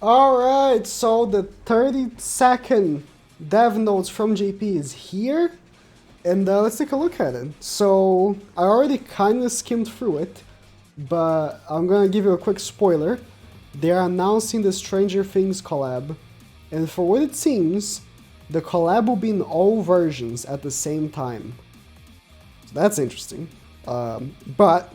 Alright, so the 30-second dev notes from JP is here, and let's take a look at it. So, I already kind of skimmed through it, but I'm gonna give you a quick spoiler. They're announcing the Stranger Things collab, and for what it seems, the collab will be in all versions at the same time. So that's interesting. But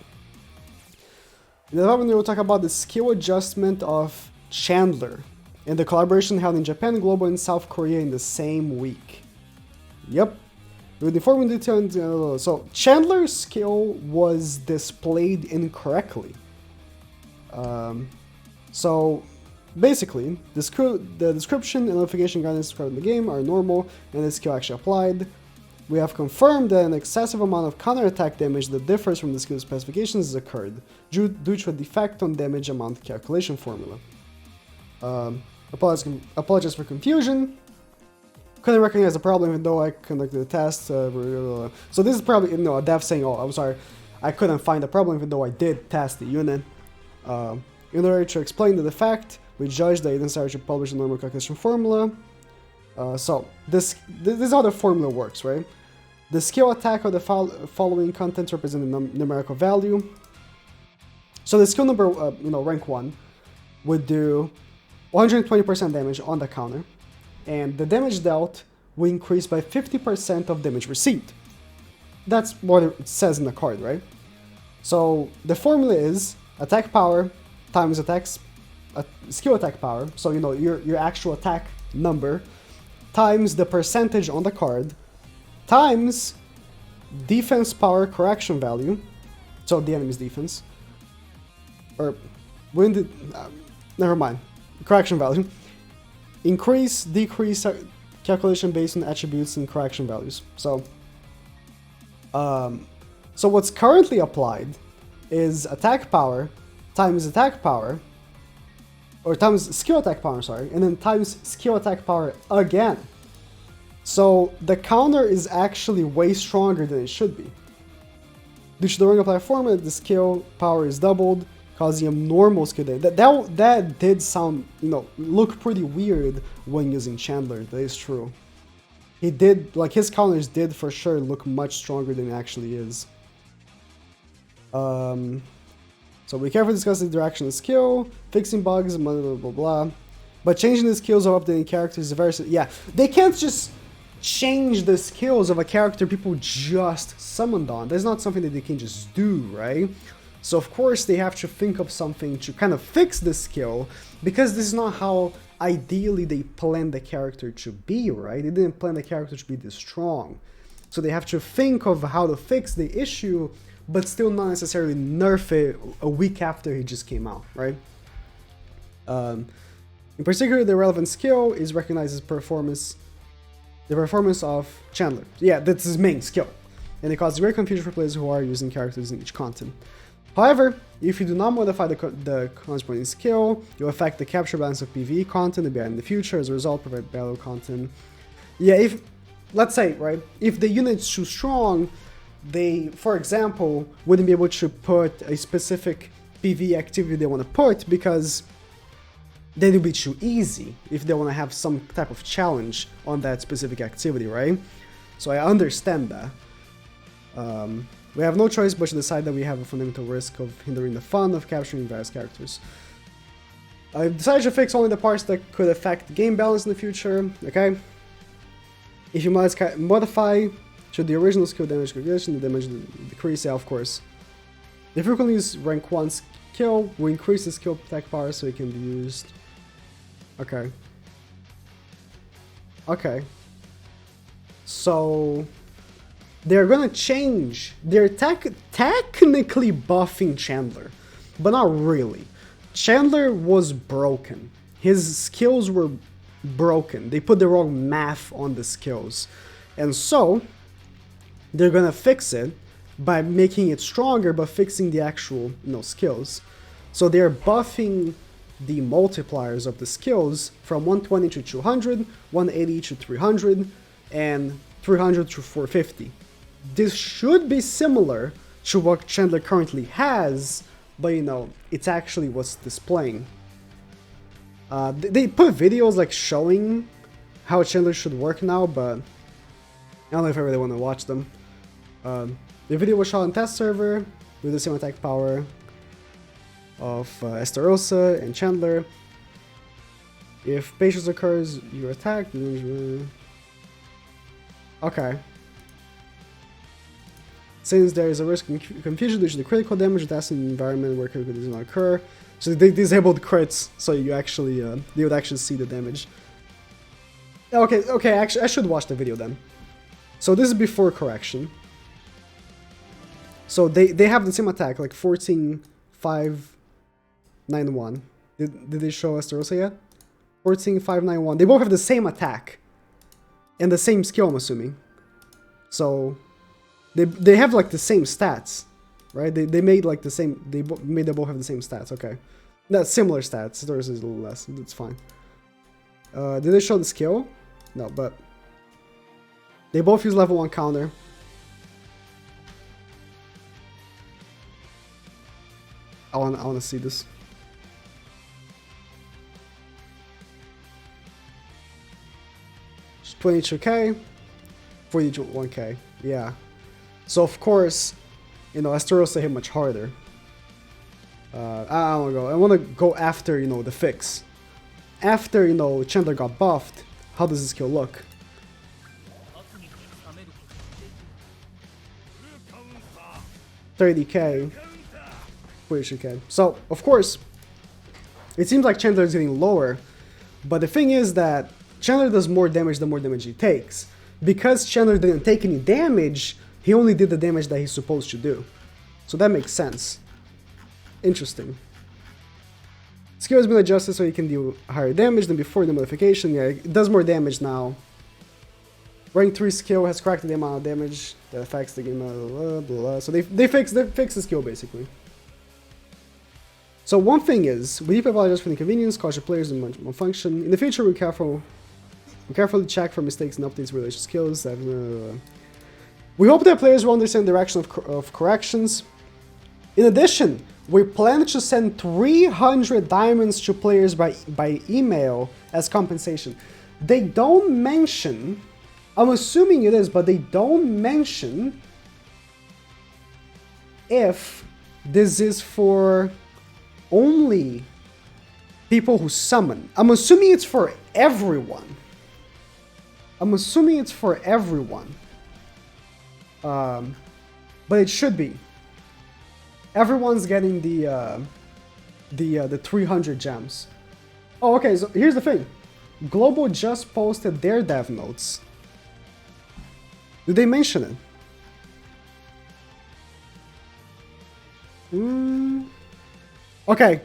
in the development, we'll talk about the skill adjustment of Chandler and the collaboration held in Japan, Global, and South Korea in the same week. Yep. With informing detail, so Chandler's skill was displayed incorrectly. So basically, the description and notification guidance described in the game are normal, and the skill actually applied. We have confirmed that an excessive amount of counterattack damage that differs from the skill specifications has occurred, due to a defect on damage amount calculation formula. Apologies for confusion. Couldn't recognize the problem even though I conducted the test. So this is probably a dev saying, "Oh, I'm sorry, I couldn't find the problem even though I did test the unit." In order to explain the defect, we judged that it necessary to publish a normal calculation formula. So this is how the formula works, right? The skill attack of the following contents represent a numerical value. So the skill number, rank 1, would do 120% damage on the counter, and the damage dealt will increase by 50% of damage received. That's what it says in the card, right? So the formula is attack power times skill attack power, so your actual attack number, times the percentage on the card, times defense power correction value, so the enemy's defense, or never mind, correction value, increase, decrease calculation based on attributes and correction values. So what's currently applied is attack power times attack power, or times skill attack power, sorry, and then times skill attack power again. So the counter is actually way stronger than it should be. Due to the wrong applied formula, the skill power is doubled, causing a normal skill damage. That did sound, look pretty weird when using Chandler. That is true. He did, his counters did for sure look much stronger than it actually is. So we carefully discuss the direction of the skill, fixing bugs, blah, blah, blah, blah. But changing the skills of updating characters is very... Yeah, they can't just change the skills of a character people just summoned on. That's not something that they can just do, right? So of course they have to think of something to kind of fix the skill, because this is not how ideally they planned the character to be, right? They didn't plan the character to be this strong. So they have to think of how to fix the issue, but still not necessarily nerf it a week after he just came out, right? In particular, the relevant skill is recognized as the performance of Chandler. Yeah, that's his main skill, and it causes great confusion for players who are using characters in each content. However, if you do not modify the corresponding skill, you'll affect the capture balance of PvE content in the future. As a result, provide battle content. Yeah, let's say, right, if the unit's too strong, they, for example, wouldn't be able to put a specific PvE activity they want to put, because then it would be too easy if they want to have some type of challenge on that specific activity, right? So I understand that. We have no choice but to decide that we have a fundamental risk of hindering the fun of capturing various characters. I've decided to fix only the parts that could affect game balance in the future, okay? If you modify to the original skill damage calculation, the damage will decrease, yeah, of course. The frequently used rank 1 skill will increase the skill attack power so it can be used. Okay. Okay. So they're gonna change. They're technically buffing Chandler, but not really. Chandler was broken. His skills were broken. They put the wrong math on the skills. And so they're gonna fix it by making it stronger, but fixing the actual, skills. So they're buffing the multipliers of the skills from 120 to 200, 180 to 300, and 300 to 450. This should be similar to what Chandler currently has, but it's actually what's displaying. They put videos like showing how Chandler should work now, but I don't know if I really want to watch them. The video was shot on test server with the same attack power of Estarossa and Chandler. If patience occurs, you attack. Okay. Since there is a risk of confusion due to the critical damage, that's an environment where critical does not occur. So they disabled crits, so you actually you would actually see the damage. Okay, actually I should watch the video then. So this is before correction. So they have the same attack, like 14, 5, 9, 1. Did they show Estarossa yet? 14, 5, 9, 1. They both have the same attack. And the same skill, I'm assuming. So they have like the same stats. Right? They made like the same, made them both have the same stats, okay. That's similar stats. Estarossa is a little less, that's fine. Did they show the skill? No, but they both use level 1 counter. I wanna see this. It's 22k, 41k, yeah. So of course, you know, Estarossa hit much harder. I wanna go after, you know, the fix. After, you know, Chandler got buffed, how does this skill look? 30k, 42k. So, of course, it seems like Chandler is getting lower, but the thing is that Chandler does more damage the more damage he takes. Because Chandler didn't take any damage, he only did the damage that he's supposed to do. So that makes sense. Interesting. Skill has been adjusted so he can do higher damage than before the modification. Yeah, it does more damage now. Rank 3 skill has corrected the amount of damage that affects the game. Blah, blah, blah. So they fix the skill basically. So one thing is, we deeply apologize for the inconvenience, caution players and malfunction. In the future, we carefully check for mistakes and updates related to skills. We hope that players will understand the direction of corrections. In addition, we plan to send 300 diamonds to players by email as compensation. They don't mention, I'm assuming it is, but they don't mention if this is for only people who summon. I'm assuming it's for everyone. But it should be. Everyone's getting the 300 gems. Oh, okay, so here's the thing. Global just posted their dev notes. Did they mention it? Okay.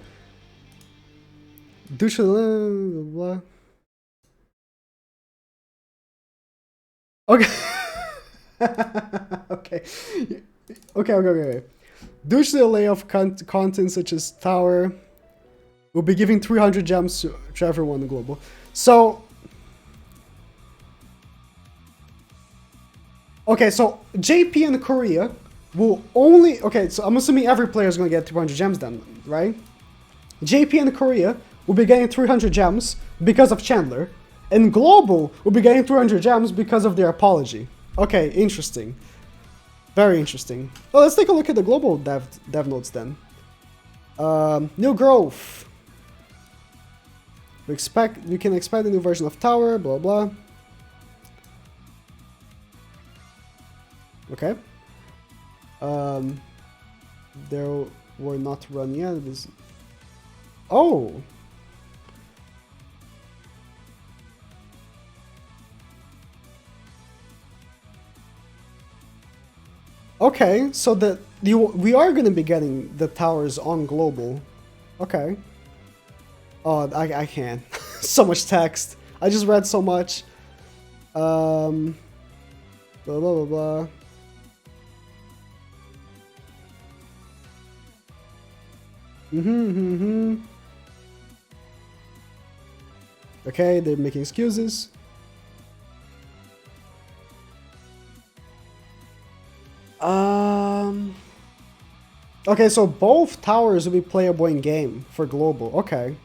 Blah. Okay. Okay. Due to the layoff content such as Tower, we'll be giving 300 gems to everyone in Global. So, okay, so JP and Korea will only, okay, so I'm assuming every player is going to get 300 gems then, right? JP and Korea will be getting 300 gems because of Chandler, and Global will be getting 300 gems because of their apology. Okay, interesting. Very interesting. Well, let's take a look at the global dev notes then. New growth. We can expect a new version of Tower, blah blah. Okay. There were not run yet. Oh. Okay, so we are going to be getting the towers on global. Okay. Oh, I can't. So much text. I just read so much. Blah, blah, blah, blah. Okay, they're making excuses. Okay, so both towers will be playable in game for global. Okay.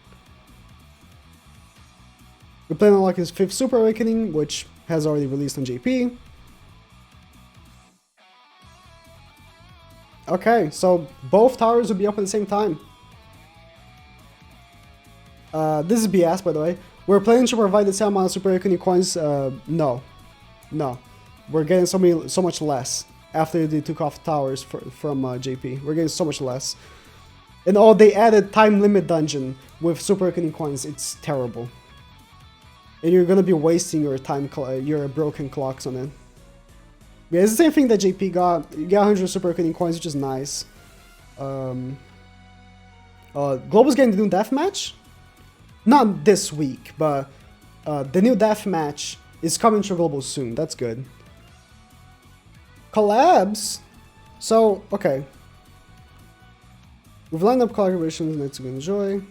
We plan on unlocking his 5th Super Awakening, which has already released on JP. Okay, so both towers will be up at the same time. This is BS, by the way. We're planning to provide the same amount of Super Awakening coins. No. We're getting so much less after they took off towers from JP. We're getting so much less. And they added time limit dungeon with Super Awakening coins. It's terrible. And you're gonna be wasting your time, your broken clocks on it. Yeah, it's the same thing that JP got. You get 100 Super Awakening coins, which is nice. Global's getting the new deathmatch. Not this week, but the new deathmatch is coming to Global soon. That's good. Collabs. So, okay. We've lined up collaborations that you enjoy.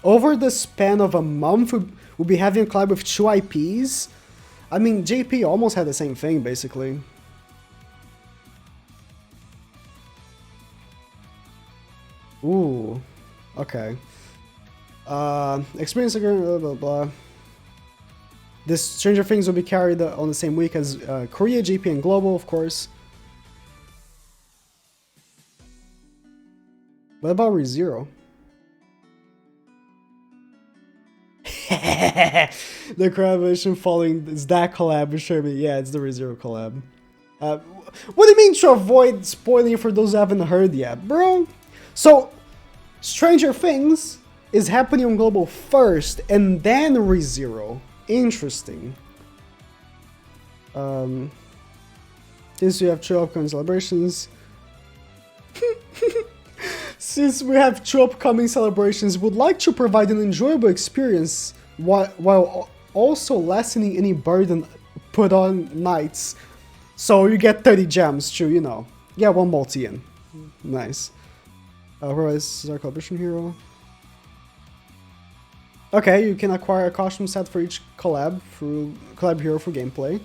Over the span of a month, we'll be having a collab with 2 IPs. I mean, JP almost had the same thing, basically. Ooh. Okay. Experience agreement, blah, blah, blah. This Stranger Things will be carried on the same week as Korea, JP, and Global, of course. What about ReZero? The collaboration following is that collab with Sherman. Yeah, it's the ReZero collab. What do you mean to avoid spoiling for those who haven't heard yet, bro? So, Stranger Things is happening on Global first, and then ReZero. Interesting. Since we have 2 upcoming celebrations. Since we have 2 upcoming celebrations, would like to provide an enjoyable experience while also lessening any burden put on nights. So you get 30 gems to, you know, get 1 multi in. Nice. Where is our collaboration hero? Okay, you can acquire a costume set for each collab hero for gameplay.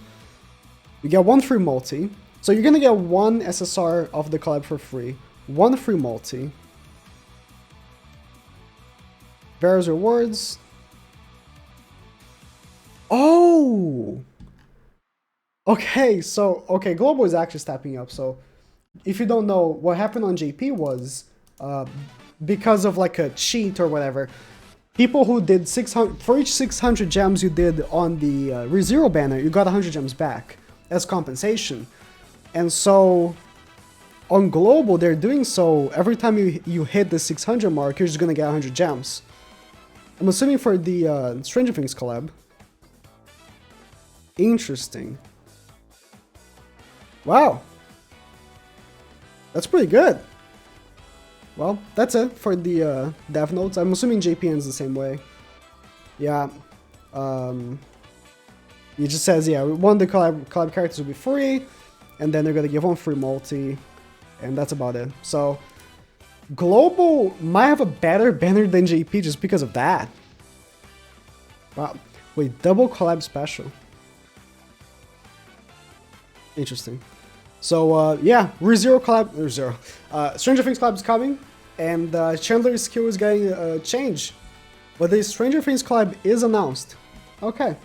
You get 1 free multi. So you're gonna get 1 SSR of the collab for free. 1 free multi. Various rewards. Oh! Okay, so, Global is actually stepping up. So, if you don't know, what happened on JP was, because of like a cheat or whatever, people who did 600, for each 600 gems you did on the ReZero banner, you got 100 gems back as compensation. And so, on Global, they're doing so, every time you hit the 600 mark, you're just gonna get 100 gems. I'm assuming for the Stranger Things collab. Interesting. Wow. That's pretty good. Well, that's it for the dev notes. I'm assuming JPN's the same way. Yeah. It just says, yeah, 1 of the collab characters will be free, and then they're gonna give 1 free multi, and that's about it. So, Global might have a better banner than JP just because of that. Wow. Wait, double collab special. Interesting. So, yeah, ReZero collab, Stranger Things collab is coming, and Chandler's skill is getting a change. But the Stranger Things collab is announced. Okay.